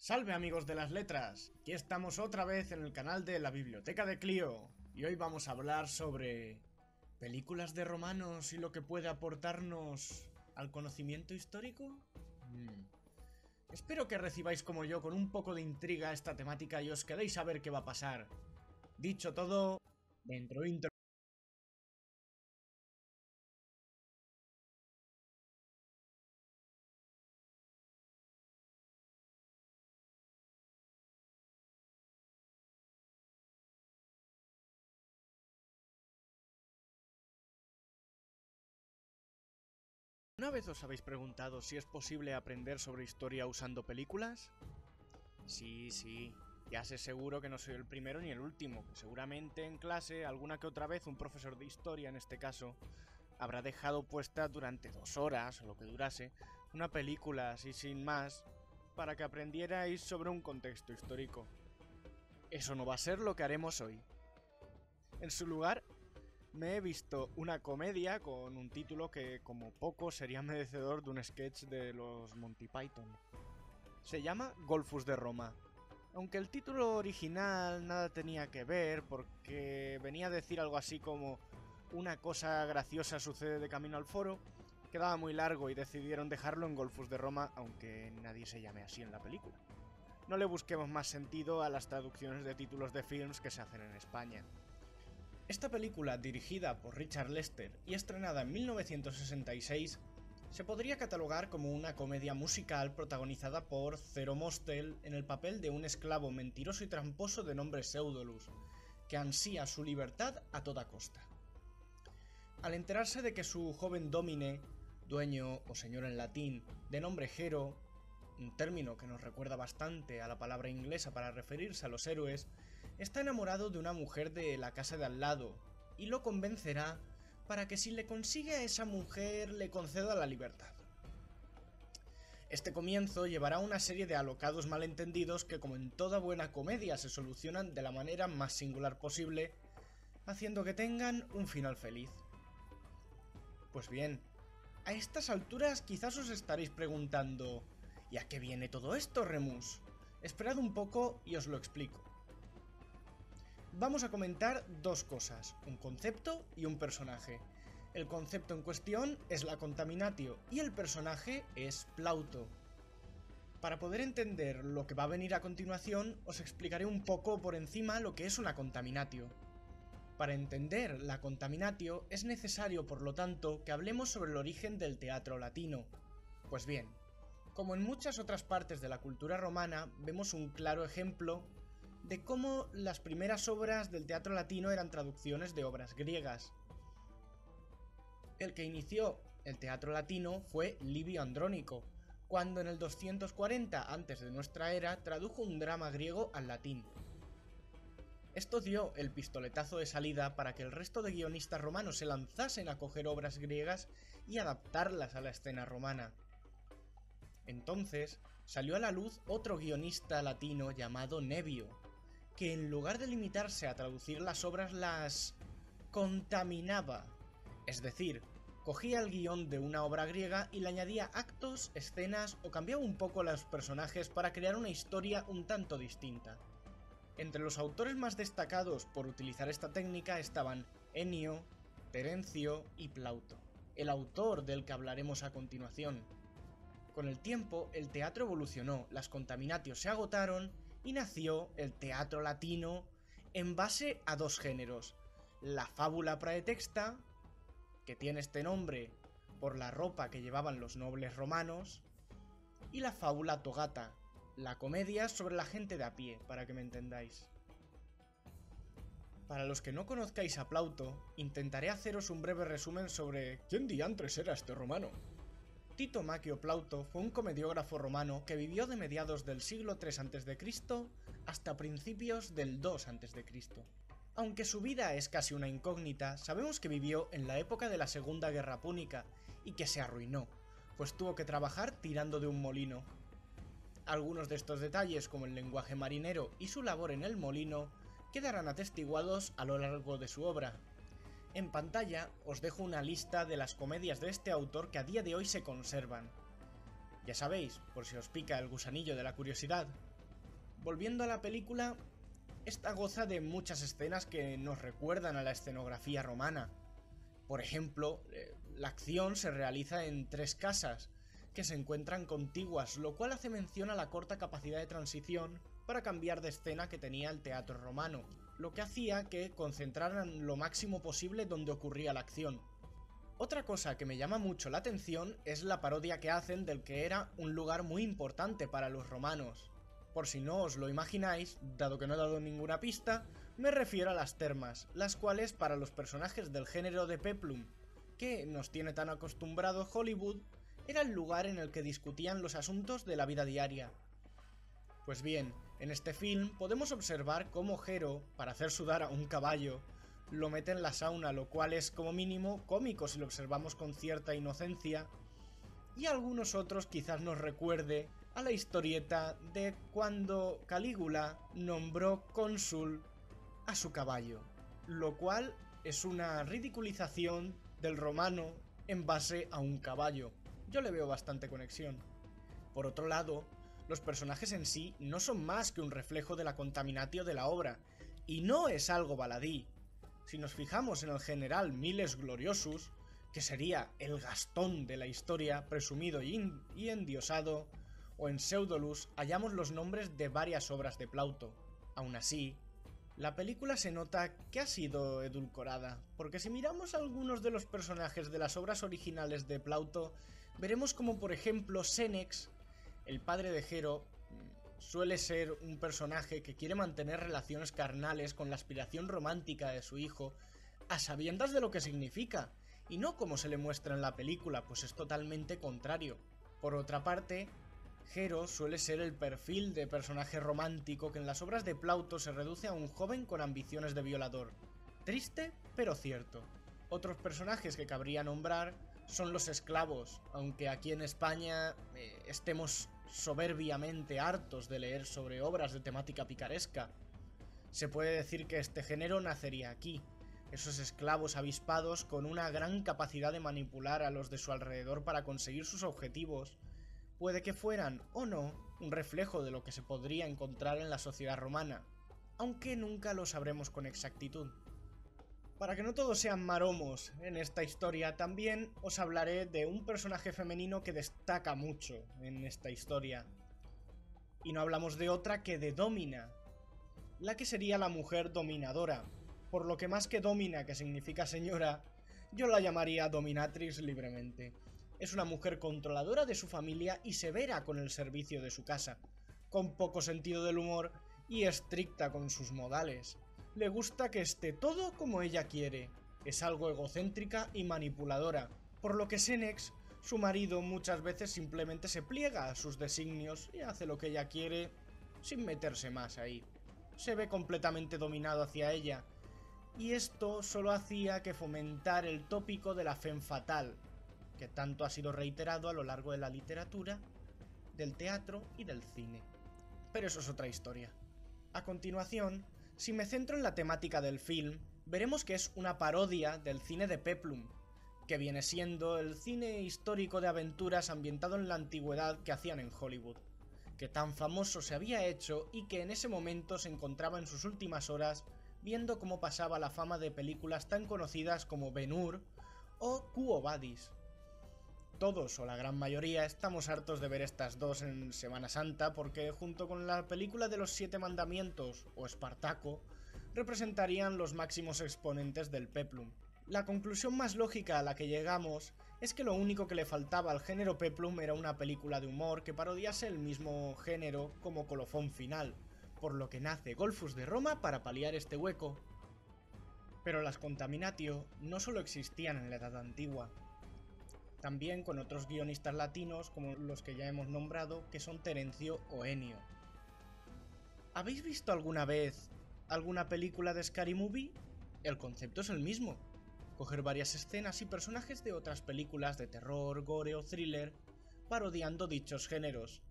Salve amigos de las letras, aquí estamos otra vez en el canal de la Biblioteca de Clio y hoy vamos a hablar sobre películas de romanos y lo que puede aportarnos al conocimiento histórico. Espero que recibáis como yo con un poco de intriga esta temática y os quedéis a ver qué va a pasar. Dicho todo, dentro intro. ¿Una vez os habéis preguntado si es posible aprender sobre historia usando películas? Sí, ya sé seguro que no soy el primero ni el último, que seguramente en clase, alguna que otra vez, un profesor de historia en este caso, habrá dejado puesta durante 2 horas, o lo que durase, una película así sin más, para que aprendierais sobre un contexto histórico. Eso no va a ser lo que haremos hoy. En su lugar, me he visto una comedia con un título que, como poco, sería merecedor de un sketch de los Monty Python. Se llama Golfus de Roma. Aunque el título original nada tenía que ver, porque venía a decir algo así como una cosa graciosa sucede de camino al foro, quedaba muy largo y decidieron dejarlo en Golfus de Roma, aunque nadie se llame así en la película. No le busquemos más sentido a las traducciones de títulos de films que se hacen en España. Esta película, dirigida por Richard Lester y estrenada en 1966, se podría catalogar como una comedia musical protagonizada por Zero Mostel en el papel de un esclavo mentiroso y tramposo de nombre Pseudolus, que ansía su libertad a toda costa. Al enterarse de que su joven domine, dueño o señor en latín, de nombre Hero, un término que nos recuerda bastante a la palabra inglesa para referirse a los héroes, está enamorado de una mujer de la casa de al lado, y lo convencerá para que si le consigue a esa mujer le conceda la libertad. Este comienzo llevará a una serie de alocados malentendidos que, como en toda buena comedia, se solucionan de la manera más singular posible, haciendo que tengan un final feliz. Pues bien, a estas alturas quizás os estaréis preguntando: ¿y a qué viene todo esto, Remus? Esperad un poco y os lo explico. Vamos a comentar dos cosas, un concepto y un personaje. El concepto en cuestión es la contaminatio y el personaje es Plauto. Para poder entender lo que va a venir a continuación, os explicaré un poco por encima lo que es una contaminatio. Para entender la contaminatio es necesario, por lo tanto, que hablemos sobre el origen del teatro latino. Pues bien, como en muchas otras partes de la cultura romana, vemos un claro ejemplo de cómo las primeras obras del teatro latino eran traducciones de obras griegas. El que inició el teatro latino fue Livio Andrónico, cuando en el 240 a.C. de nuestra era tradujo un drama griego al latín. Esto dio el pistoletazo de salida para que el resto de guionistas romanos se lanzasen a coger obras griegas y adaptarlas a la escena romana. Entonces salió a la luz otro guionista latino llamado Nevio, que en lugar de limitarse a traducir las obras las contaminaba, es decir, cogía el guión de una obra griega y le añadía actos, escenas o cambiaba un poco los personajes para crear una historia un tanto distinta. Entre los autores más destacados por utilizar esta técnica estaban Ennio, Terencio y Plauto, el autor del que hablaremos a continuación. Con el tiempo, el teatro evolucionó, las contaminatio se agotaron y nació el teatro latino en base a dos géneros: la fábula praetexta, que tiene este nombre por la ropa que llevaban los nobles romanos, y la fábula togata, la comedia sobre la gente de a pie, para que me entendáis. Para los que no conozcáis a Plauto, intentaré haceros un breve resumen sobre ¿quién diantres era este romano? Tito Macio Plauto fue un comediógrafo romano que vivió de mediados del siglo III a.C. hasta principios del 2 a.C. Aunque su vida es casi una incógnita, sabemos que vivió en la época de la Segunda Guerra Púnica y que se arruinó, pues tuvo que trabajar tirando de un molino. Algunos de estos detalles, como el lenguaje marinero y su labor en el molino, quedarán atestiguados a lo largo de su obra. En pantalla os dejo una lista de las comedias de este autor que a día de hoy se conservan. Ya sabéis, por si os pica el gusanillo de la curiosidad, Volviendo a la película, esta goza de muchas escenas que nos recuerdan a la escenografía romana. Por ejemplo, la acción se realiza en 3 casas, que se encuentran contiguas, lo cual hace mención a la corta capacidad de transición para cambiar de escena que tenía el teatro romano, lo que hacía que concentraran lo máximo posible donde ocurría la acción. Otra cosa que me llama mucho la atención es la parodia que hacen del que era un lugar muy importante para los romanos. Por si no os lo imagináis, dado que no he dado ninguna pista, me refiero a las termas, las cuales para los personajes del género de peplum, que nos tiene tan acostumbrados Hollywood, era el lugar en el que discutían los asuntos de la vida diaria. Pues bien, en este film podemos observar cómo Hero, para hacer sudar a un caballo, lo mete en la sauna, lo cual es como mínimo cómico si lo observamos con cierta inocencia, y a algunos otros quizás nos recuerde a la historieta de cuando Calígula nombró cónsul a su caballo, lo cual es una ridiculización del romano en base a un caballo. Yo le veo bastante conexión. Por otro lado, los personajes en sí no son más que un reflejo de la contaminatio de la obra, y no es algo baladí. Si nos fijamos en el general Miles Gloriosus, que sería el Gastón de la historia, presumido y endiosado, o en Pseudolus hallamos los nombres de varias obras de Plauto. Aún así, la película se nota que ha sido edulcorada, porque si miramos a algunos de los personajes de las obras originales de Plauto, veremos como por ejemplo Senex, el padre de Hero, suele ser un personaje que quiere mantener relaciones carnales con la aspiración romántica de su hijo, a sabiendas de lo que significa, y no como se le muestra en la película, pues es totalmente contrario. Por otra parte, Hero suele ser el perfil de personaje romántico que en las obras de Plauto se reduce a un joven con ambiciones de violador. Triste, pero cierto. Otros personajes que cabría nombrar son los esclavos, aunque aquí en España estemos soberbiamente hartos de leer sobre obras de temática picaresca. Se puede decir que este género nacería aquí, esos esclavos avispados con una gran capacidad de manipular a los de su alrededor para conseguir sus objetivos, puede que fueran, o no, un reflejo de lo que se podría encontrar en la sociedad romana, aunque nunca lo sabremos con exactitud. Para que no todos sean maromos en esta historia, también os hablaré de un personaje femenino que destaca mucho en esta historia. Y no hablamos de otra que de Domina, la que sería la mujer dominadora, por lo que más que domina, que significa señora, yo la llamaría dominatrix libremente. Es una mujer controladora de su familia y severa con el servicio de su casa, con poco sentido del humor y estricta con sus modales. Le gusta que esté todo como ella quiere, es algo egocéntrica y manipuladora, por lo que Senex, su marido, muchas veces simplemente se pliega a sus designios y hace lo que ella quiere sin meterse más ahí. Se ve completamente dominado hacia ella, y esto solo hacía que fomentar el tópico de la femme fatale, que tanto ha sido reiterado a lo largo de la literatura, del teatro y del cine. Pero eso es otra historia. A continuación, si me centro en la temática del film, veremos que es una parodia del cine de peplum, que viene siendo el cine histórico de aventuras ambientado en la antigüedad que hacían en Hollywood, que tan famoso se había hecho y que en ese momento se encontraba en sus últimas horas viendo cómo pasaba la fama de películas tan conocidas como Ben-Hur o Quo Vadis. Todos, o la gran mayoría, estamos hartos de ver estas dos en Semana Santa porque, junto con la película de los 7 mandamientos, o Espartaco, representarían los máximos exponentes del peplum. La conclusión más lógica a la que llegamos es que lo único que le faltaba al género peplum era una película de humor que parodiase el mismo género como colofón final, por lo que nace Golfus de Roma para paliar este hueco. Pero las contaminatio no solo existían en la Edad Antigua, también con otros guionistas latinos como los que ya hemos nombrado, que son Terencio o Ennio. ¿Habéis visto alguna vez alguna película de Scary Movie? El concepto es el mismo: coger varias escenas y personajes de otras películas de terror, gore o thriller, parodiando dichos géneros.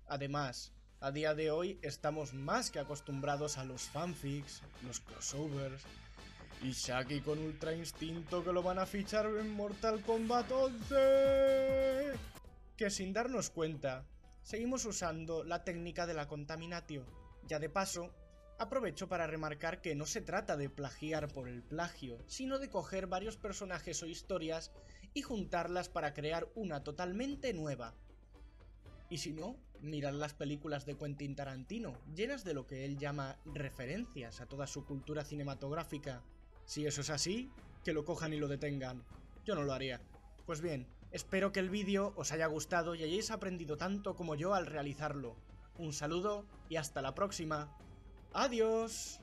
Además, a día de hoy estamos más que acostumbrados a los fanfics, los crossovers, y Shaggy con Ultra Instinto que lo van a fichar en Mortal Kombat 11, que sin darnos cuenta, seguimos usando la técnica de la contaminatio. Ya de paso, aprovecho para remarcar que no se trata de plagiar por el plagio, sino de coger varios personajes o historias y juntarlas para crear una totalmente nueva. Y si no, mirad las películas de Quentin Tarantino, llenas de lo que él llama referencias a toda su cultura cinematográfica. Si eso es así, que lo cojan y lo detengan. Yo no lo haría. Pues bien, espero que el vídeo os haya gustado y hayáis aprendido tanto como yo al realizarlo. Un saludo y hasta la próxima. ¡Adiós!